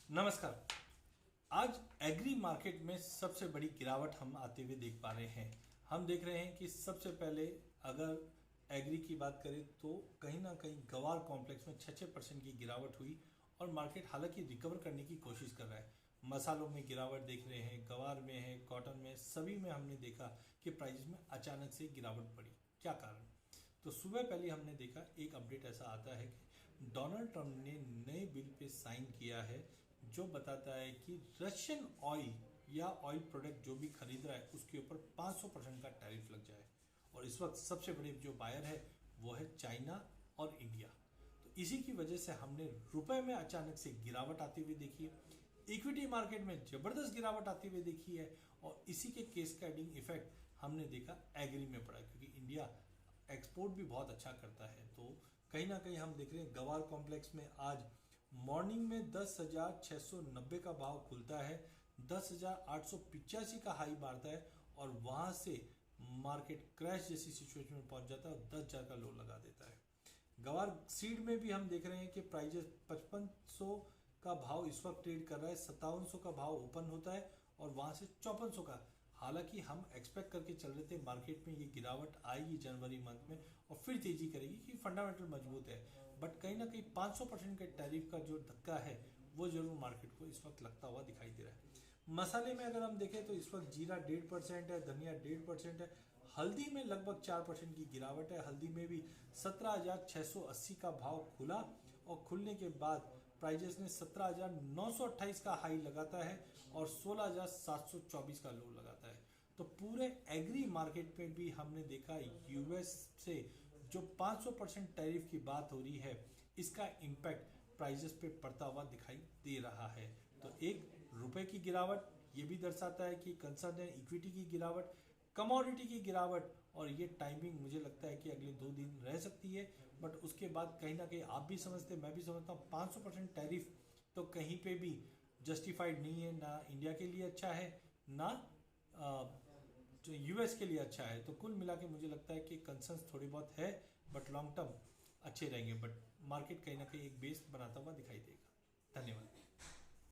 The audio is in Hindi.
नमस्कार। आज एग्री मार्केट में सबसे बड़ी गिरावट हम आते हुए देख पा रहे हैं। हम देख रहे हैं कि सबसे पहले अगर एग्री की बात करें तो कहीं ना कहीं गवार कॉम्प्लेक्स में 6% की गिरावट हुई और मार्केट हालांकि रिकवर करने की कोशिश कर रहा है। मसालों में गिरावट देख रहे हैं, गवार में है, कॉटन में, सभी में हमने देखा कि प्राइस में अचानक से गिरावट पड़ी। क्या कारण? तो सुबह पहले हमने देखा एक अपडेट ऐसा आता है कि डोनाल्ड ट्रंप ने नए बिल पे साइन किया है जो बताता है कि रशियन ऑयल या ऑयल प्रोडक्ट जो भी खरीद रहा है उसके ऊपर 500% का टैरिफ लग जाए। और इस वक्त सबसे बड़े जो बायर है वो है चाइना और इंडिया। तो इसी की वजह से हमने रुपए में अचानक से गिरावट आती हुई देखी है, इक्विटी मार्केट में जबरदस्त गिरावट आती हुई देखी है और इसी के कैस्केडिंग इफेक्ट हमने देखा एग्री में पड़ा क्योंकि इंडिया एक्सपोर्ट भी बहुत अच्छा करता है। तो कहीं ना कहीं हम देख रहे हैं गवार कॉम्प्लेक्स में आज मॉर्निंग में 10,690 का भाव खुलता है, 10,885 का हाई मारता है और वहां से मार्केट क्रैश जैसी सिचुएशन में पहुंच जाता है और 10,000 का लो लगा देता है। गवार सीड में भी हम देख रहे हैं कि प्राइजेस 5500 का भाव इस वक्त ट्रेड कर रहा है, 5700 का भाव ओपन होता है और वहां से 5400 का। हालांकि हम एक्सपेक्ट करके चल रहे थे मार्केट में ये गिरावट आएगी जनवरी मंथ में और फिर तेजी करेगी कि फंडामेंटल मजबूत है, बट कहीं ना कहीं 500% के टैरिफ का जो धक्का है वो जरूर मार्केट को इस वक्त लगता हुआ दिखाई दे रहा है। मसाले में अगर हम देखें तो इस वक्त जीरा 1.5% है, धनिया 1.5% है, हल्दी में लगभग 4% की गिरावट है। हल्दी में भी 17,680 का भाव खुला और खुलने के बाद प्राइजेस ने 17,928 का हाई लगाता है और 16,724 का लो लगाता है। तो पूरे एग्री मार्केट पे भी हमने देखा यूएस से जो 500% टैरिफ की बात हो रही है इसका इम्पैक्ट प्राइजेस पे पड़ता हुआ दिखाई दे रहा है। तो एक रुपए की गिरावट ये भी दर्शाता है कि कंसर्न है, इक्विटी की गिरावट, कमोडिटी की गिरावट और ये टाइमिंग मुझे लगता है कि अगले 2 दिन रह सकती है। बट उसके बाद कहीं ना कहीं आप भी समझते, मैं भी समझता हूँ 500% टैरिफ तो कहीं पे भी जस्टिफाइड नहीं है, ना इंडिया के लिए अच्छा है ना जो यूएस के लिए अच्छा है। तो कुल मिला के मुझे लगता है कि कंसर्न्स थोड़ी बहुत है बट लॉन्ग टर्म अच्छे रहेंगे, बट मार्केट कहीं ना कहीं एक बेस बनाता हुआ दिखाई देगा। धन्यवाद।